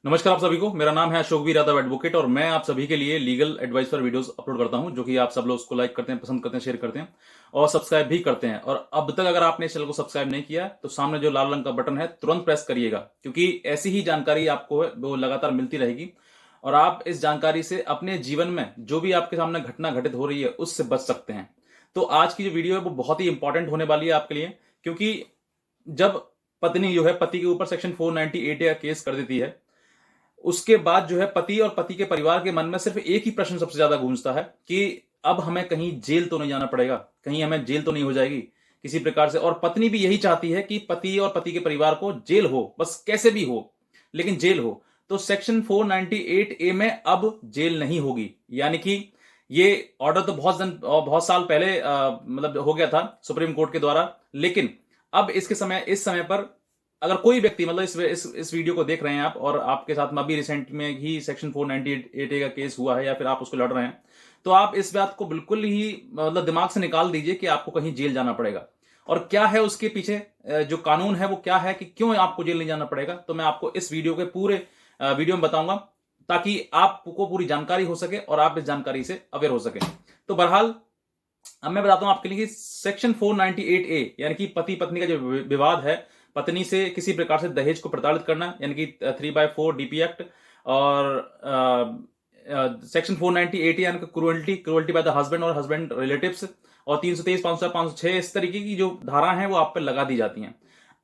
नमस्कार आप सभी को। मेरा नाम है अशोक वीर यादव एडवोकेट और मैं आप सभी के लिए लीगल एडवाइस पर वीडियोस अपलोड करता हूं, जो कि आप सब लोग उसको लाइक करते हैं, पसंद करते हैं, शेयर करते हैं और सब्सक्राइब भी करते हैं। और अब तक अगर आपने इस चैनल को सब्सक्राइब नहीं किया तो सामने जो लाल रंग का बटन है तुरंत प्रेस करिएगा, क्योंकि ऐसी ही जानकारी आपको वो लगातार मिलती रहेगी और आप इस जानकारी से अपने जीवन में जो भी आपके सामने घटना घटित हो रही है उससे बच सकते हैं। तो आज की जो वीडियो है वो बहुत ही इंपॉर्टेंट होने वाली है आपके लिए, क्योंकि जब पत्नी जो है पति के ऊपर सेक्शन 498 का केस कर देती है, उसके बाद जो है पति और पति के परिवार के मन में सिर्फ एक ही प्रश्न सबसे ज्यादा गूंजता है कि अब हमें कहीं जेल तो नहीं जाना पड़ेगा, कहीं हमें जेल तो नहीं हो जाएगी किसी प्रकार से। और पत्नी भी यही चाहती है कि पति और पति के परिवार को जेल हो, बस कैसे भी हो लेकिन जेल हो। तो सेक्शन 498A में अब जेल नहीं होगी, यानी कि ये ऑर्डर तो बहुत साल पहले मतलब हो गया था सुप्रीम कोर्ट के द्वारा, लेकिन अब इस समय पर अगर कोई व्यक्ति मतलब इस वीडियो को देख रहे हैं आप और आपके साथ में अभी रिसेंट में ही सेक्शन 498A का केस हुआ है या फिर आप उसको लड़ रहे हैं, तो आप इस बात को बिल्कुल ही मतलब दिमाग से निकाल दीजिए कि आपको कहीं जेल जाना पड़ेगा। और क्या है उसके पीछे जो कानून है वो क्या है कि क्यों आपको जेल नहीं जाना पड़ेगा, तो मैं आपको इस वीडियो के पूरे वीडियो में बताऊंगा, ताकि आपको पूरी जानकारी हो सके और आप इस जानकारी से अवेयर हो सके। तो बहरहाल अब मैं बताता हूं आपके लिए कि सेक्शन 498A यानी कि पति पत्नी का जो विवाद है, पत्नी से किसी प्रकार से दहेज को प्रताड़ित करना, यानी कि 3/4 DP एक्ट, और सेक्शन 498 यानी कि क्रुएल्टी बाय द हस्बैंड और हस्बैंड रिलेटिव्स, और 323, 500, 506 इस तरीके की जो धारा हैं वो आप पे लगा दी जाती हैं।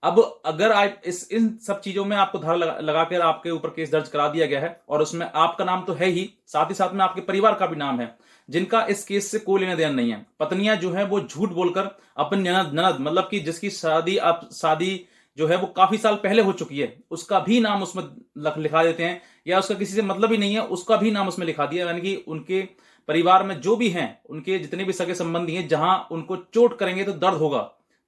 अब अगर आप इन सब चीजों में आपको धारा लगाकर आपके ऊपर केस दर्ज करा दिया गया है और उसमें आपका नाम तो है ही, साथ ही साथ में आपके परिवार का भी नाम है, जिनका इस केस से कोई लेना देना नहीं है। पत्नियां जो है वो झूठ बोलकर अपनी ननद ननद मतलब कि जिसकी शादी जो है वो काफी साल पहले हो चुकी है, उसका भी नाम उसमें लिखा देते हैं, या उसका किसी से मतलब ही नहीं है उसका भी नाम उसमें लिखा दिया, यानी कि उनके परिवार में जो भी हैं, उनके जितने भी सगे संबंधी हैं, जहां उनको चोट करेंगे तो दर्द होगा,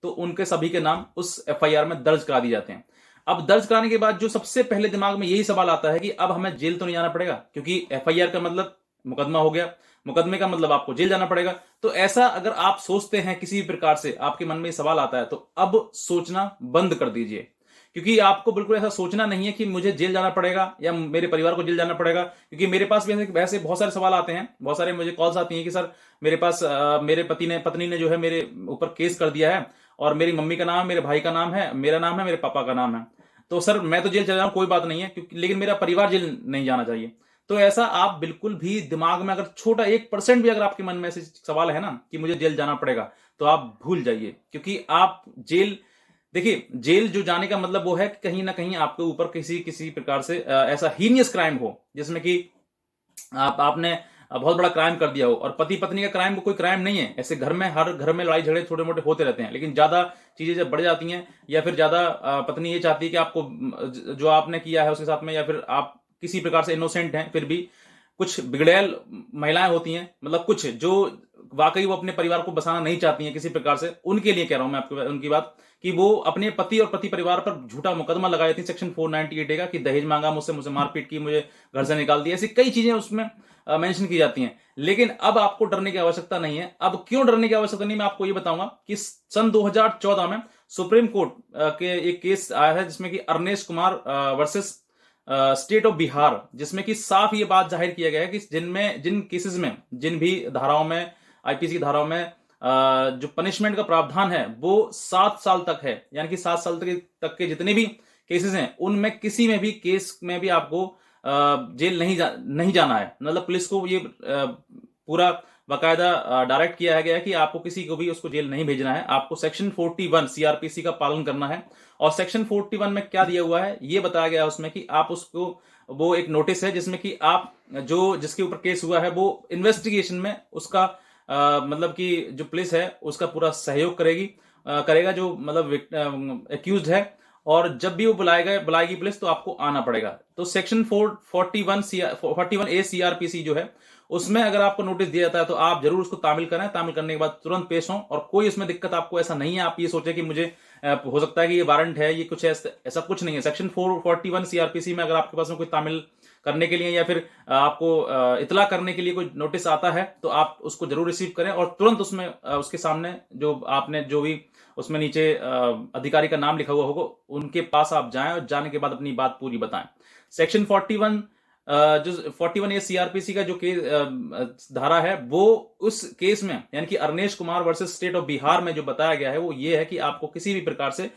तो उनके सभी के नाम उस FIR में दर्ज करा दिए जाते हैं। अब दर्ज कराने के बाद जो सबसे पहले दिमाग में यही सवाल आता है कि अब हमें जेल तो नहीं जाना पड़ेगा, क्योंकि FIR का मतलब मुकदमा हो गया, मुकदमे का मतलब आपको जेल जाना पड़ेगा। तो ऐसा अगर आप सोचते हैं, किसी भी प्रकार से आपके मन में ये सवाल आता है, तो अब सोचना बंद कर दीजिए, क्योंकि आपको बिल्कुल ऐसा सोचना नहीं है कि मुझे जेल जाना पड़ेगा या मेरे परिवार को जेल जाना पड़ेगा। क्योंकि मेरे पास भी वैसे बहुत सारे सवाल आते हैं, बहुत सारे मुझे कॉल्स आती हैं कि सर मेरे पास मेरे पत्नी ने जो है मेरे ऊपर केस कर दिया है और मेरी मम्मी का नाम है, मेरे भाई का नाम है, मेरा नाम है, मेरे पापा का नाम है, तो सर मैं तो जेल चला जाऊं कोई बात नहीं है, क्योंकि लेकिन मेरा परिवार जेल नहीं जाना चाहिए। तो ऐसा आप बिल्कुल भी दिमाग में अगर छोटा 1% भी अगर आपके मन में ऐसे सवाल है ना कि मुझे जेल जाना पड़ेगा, तो आप भूल जाइए। क्योंकि आप जेल, देखिए जेल जो जाने का मतलब वो है कि कहीं ना कहीं आपके ऊपर किसी किसी प्रकार से ऐसा हीनियस क्राइम हो, जिसमें कि आपने बहुत बड़ा क्राइम कर दिया हो। और पति पत्नी का क्राइम कोई क्राइम नहीं है, ऐसे घर में हर घर में लड़ाई झगड़े छोटे मोटे होते रहते हैं, लेकिन ज्यादा चीजें जब बढ़ जाती हैं या फिर ज्यादा पत्नी ये चाहती है कि आपको जो आपने किया है उसके साथ में, या फिर आप किसी प्रकार से इनोसेंट हैं फिर भी कुछ बिगड़ैल महिलाएं होती हैं, मतलब कुछ जो वाकई वो अपने परिवार को बसाना नहीं चाहती हैं किसी प्रकार से, उनके लिए कह रहा हूं मैं आपको उनकी बात, कि वो अपने पति और पति परिवार पर झूठा मुकदमा लगा देती है सेक्शन 498 का, कि दहेज मांगा मुझसे, मुझे मारपीट की, मुझे घर से निकाल दिया, ऐसी कई चीजें उसमें मेंशन की जाती हैं। लेकिन अब आपको डरने की आवश्यकता नहीं है। अब क्यों डरने की आवश्यकता नहीं, मैं आपको ये बताऊंगा कि सन 2014 में सुप्रीम कोर्ट के एक केस आया है, जिसमें कि Arnesh Kumar versus state of Bihar, जिसमें कि साफ ये बात जाहिर किया गया है कि जिन केसेस में, जिन भी धाराओं में, IPC की धाराओं में जो पनिशमेंट का प्रावधान है वो 7 साल तक है, यानी कि 7 साल तक के जितने भी केसेस हैं उनमें किसी में भी केस में भी आपको जेल नहीं जाना है। मतलब पुलिस को ये पूरा बाकायदा डायरेक्ट किया गया है कि आपको किसी को भी उसको जेल नहीं भेजना है, आपको सेक्शन 41 CRPC का पालन करना है। और सेक्शन 41 में क्या दिया हुआ है ये बताया गया है उसमें कि आप उसको, वो एक नोटिस है जिसमें कि आप जो जिसके ऊपर केस हुआ है वो इन्वेस्टिगेशन में उसका मतलब कि जो पुलिस है उसका पूरा सहयोग करेगा जो मतलब एक्यूज्ड है, और जब भी वो बुलाएगी पुलिस तो आपको आना पड़ेगा। तो सेक्शन 41A CRPC जो है उसमें अगर आपको नोटिस दिया जाता है तो आप जरूर उसको तामील करें, तामील करने के बाद तुरंत पेश हों, और कोई उसमें दिक्कत आपको ऐसा नहीं है आप ये सोचे कि मुझे हो सकता है कि ये वारंट है, ये कुछ ऐसा कुछ नहीं है। सेक्शन 441 CRPC में अगर आपके पास में कोई तामील करने के लिए या फिर आपको इतला करने के लिए कोई नोटिस आता है तो आप उसको जरूर रिसीव करें और तुरंत उसमें उसके सामने जो आपने जो भी उसमें नीचे अधिकारी का नाम लिखा हुआ होगा, उनके पास आप जाएं और जाने के बाद अपनी बात पूरी बताएं। सेक्शन 41 जो 41A CRPC का जो केस धारा है, वो उस केस में यानी कि Arnesh Kumar versus state of Bihar में जो बताया गया है वो ये है कि आपको किसी भी प्रकार से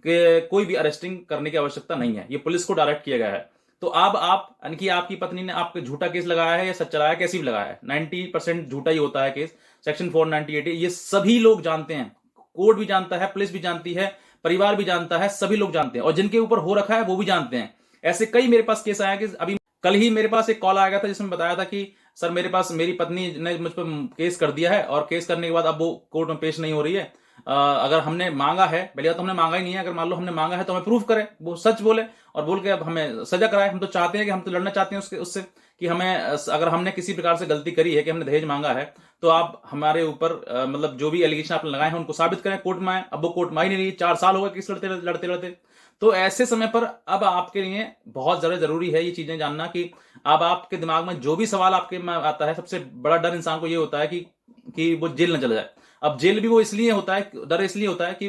कोई भी अरेस्टिंग करने की आवश्यकता नहीं है, ये पुलिस को डायरेक्ट किया गया है। तो अब आप यानी कि आपकी पत्नी ने आप पे झूठा केस लगाया है या सच चलाया, कैसे भी लगाया है, 90% झूठा ही होता है केस। सेक्शन 498 ये सभी लोग जानते हैं, कोर्ट भी जानता है, पुलिस भी जानती है, परिवार भी जानता है, सभी लोग जानते हैं, और जिनके ऊपर हो रखा है वो भी जानते हैं। ऐसे कई मेरे पास केस आया कि अभी कल ही मेरे पास एक कॉल आ गया था जिसमें बताया था कि सर मेरे पास मेरी पत्नी ने मुझ पर केस कर दिया है और केस करने के बाद अब वो कोर्ट में पेश नहीं हो रही है। अगर हमने मांगा है, पहले बात तो हमने मांगा ही नहीं है, अगर मान लो हमने मांगा है तो हमें प्रूफ करे, वो सच बोले और बोल के अब हमें सजा कराए। हम तो चाहते हैं कि हम तो लड़ना चाहते हैं उससे कि हमें अगर हमने किसी प्रकार से गलती करी है कि हमने दहेज मांगा है तो आप हमारे ऊपर मतलब जो भी एलिगेशन आपने लगाए हैं उनको साबित करें, कोर्ट में आए। अब वो कोर्ट में ही नहीं रही, 4 साल हो गए केस लड़ते लड़ते। तो ऐसे समय पर अब आपके लिए बहुत ज्यादा जरूरी है ये चीजें जानना कि अब आपके दिमाग में जो भी सवाल आपके में आता है, सबसे बड़ा डर इंसान को ये होता है कि वो जेल न चला जाए। अब जेल भी वो इसलिए होता है, डर इसलिए होता है कि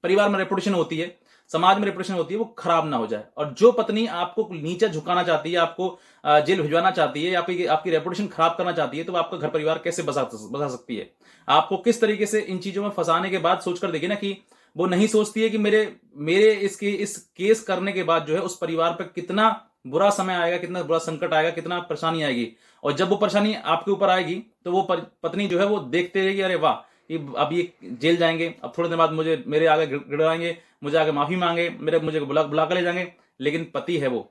परिवार में रेपुटेशन होती है, समाज में रेपुटेशन होती है, वो खराब ना हो जाए। और जो पत्नी आपको नीचे झुकाना चाहती है, आपको जेल भिजवाना चाहती है या आपकी रेपुटेशन खराब करना चाहती है, तो आपका घर परिवार कैसे बसा सकती है? आपको किस तरीके से इन चीजों में फंसाने के बाद सोचकर देखिए ना कि वो नहीं सोचती है कि मेरे इस केस करने के बाद जो है उस परिवार पर कितना बुरा समय आएगा, कितना बुरा संकट आएगा, कितना परेशानी आएगी। और जब वो परेशानी आपके ऊपर आएगी तो वो पत्नी जो है वो देखते रहेगी, अरे वाह अब ये जेल जाएंगे, अब थोड़े दिन बाद मुझे मेरे आगे गिड़ाएंगे, मुझे आगे माफी मांगे, मुझे बुला कर ले जाएंगे। लेकिन पति है वो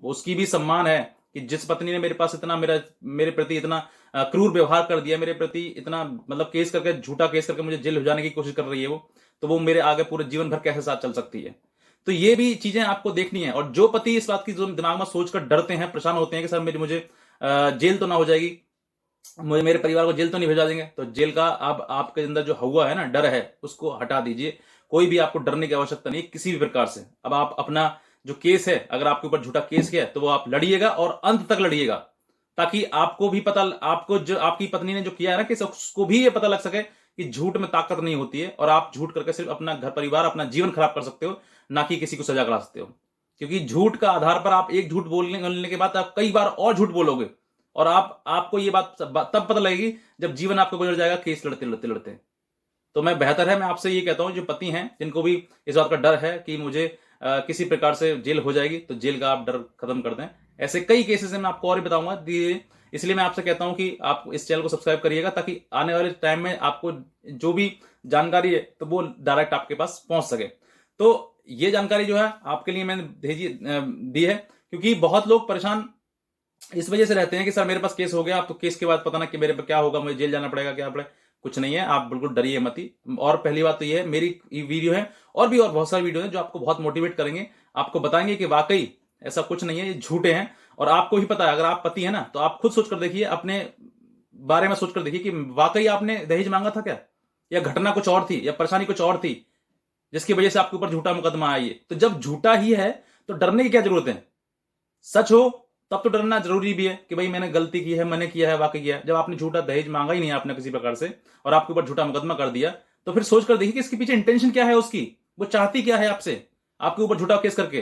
उसकी भी सम्मान है कि जिस पत्नी ने मेरे पास इतना मेरे प्रति इतना क्रूर व्यवहार कर दिया, मेरे प्रति इतना मतलब केस करके, झूठा केस करके मुझे जेल भिजवाने की कोशिश कर रही है वो, तो वो मेरे आगे पूरे जीवन भर कैसे साथ चल सकती है? तो ये भी चीजें आपको देखनी है। और जो पति इस बात की जो दिमाग में सोचकर डरते हैं, परेशान होते हैं कि सर मुझे जेल तो ना हो जाएगी, मुझे मेरे परिवार को जेल तो नहीं भेजा देंगे, तो जेल का अब आपके अंदर जो हुआ है ना डर है उसको हटा दीजिए। कोई भी आपको डरने की आवश्यकता नहीं किसी भी प्रकार से। अब आप अपना जो केस है, अगर आपके ऊपर झूठा केस किया है तो वो आप लड़िएगा और अंत तक लड़िएगा, ताकि आपको भी पता, आपको जो आपकी पत्नी ने जो किया है ना केस, उसको भी ये पता लग सके कि झूठ में ताकत नहीं होती है और आप झूठ करके सिर्फ अपना घर परिवार, अपना जीवन खराब कर सकते हो, ना कि किसी को सजा करा सकते हो। क्योंकि झूठ का आधार पर आप एक झूठ बोलने के बाद आप कई बार और झूठ बोलोगे और आपको ये बात तब पता लगेगी जब जीवन आपको गुजर जाएगा केस लड़ते लड़ते लड़ते। तो मैं आपसे ये कहता हूं, जो पति हैं जिनको भी इस बात का डर है कि मुझे किसी प्रकार से जेल हो जाएगी, तो जेल का आप डर खत्म कर दें। ऐसे कई केसेस हैं, मैं आपको और भी बताऊंगा। इसलिए मैं आपसे कहता हूं कि आप इस चैनल को सब्सक्राइब करिएगा, ताकि आने वाले टाइम में आपको जो भी जानकारी है तो वो डायरेक्ट आपके पास पहुंच सके। तो ये जानकारी जो है आपके लिए मैंने दी है, क्योंकि बहुत लोग परेशान इस वजह से रहते हैं कि सर मेरे पास केस हो गया, अब तो केस के बाद पता ना कि मेरे पर क्या होगा, मुझे जेल जाना पड़ेगा, क्या पड़ेगा। कुछ नहीं है, आप बिल्कुल डरिए मत ही। और पहली बात तो ये है, मेरी वीडियो है और बहुत सारी वीडियो है जो आपको बहुत मोटिवेट करेंगे, आपको बताएंगे कि वाकई ऐसा कुछ नहीं है, ये झूठे हैं। और आपको ही पता है, अगर आप पति है ना, तो आप खुद सोचकर देखिए, अपने बारे में सोचकर देखिए कि वाकई आपने दहेज मांगा था क्या, या घटना कुछ और थी, या परेशानी कुछ और थी जिसकी वजह से आपके ऊपर झूठा मुकदमा आई है। तो जब झूठा ही है तो डरने की क्या जरूरत है? सच हो तब तो डरना जरूरी भी है कि भाई मैंने गलती की है, मैंने किया है, वाकई किया है। जब आपने झूठा दहेज मांगा ही नहीं आपने किसी प्रकार से, और आपके ऊपर झूठा मुकदमा कर दिया, तो फिर सोच कर देखिए कि इसके पीछे इंटेंशन क्या है उसकी, वो चाहती क्या है आपसे, आपके ऊपर झूठा केस करके।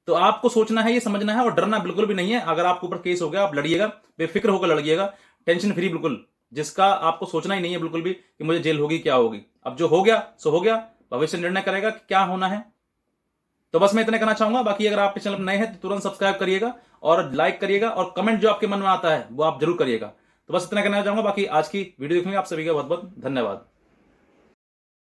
तो आपको सोचना है, ये समझना है, और डरना बिल्कुल भी नहीं है। अगर आपके ऊपर केस हो गया, आप लड़िएगा, बेफिक्र होकर लड़िएगा, टेंशन फ्री बिल्कुल, जिसका आपको सोचना ही नहीं है बिल्कुल भी कि मुझे जेल होगी, क्या होगी। अब जो हो गया सो हो गया, भविष्य निर्णय करेगा कि क्या होना है। तो बस मैं इतना कहना चाहूंगा। बाकी अगर आप चैनल पर नए हैं तो तुरंत सब्सक्राइब करिएगा और लाइक करिएगा, और कमेंट जो आपके मन में आता है वो आप जरूर करिएगा। तो बस इतना कहना चाहूंगा। बाकी आज की वीडियो देखने आप सभी का बहुत बहुत धन्यवाद।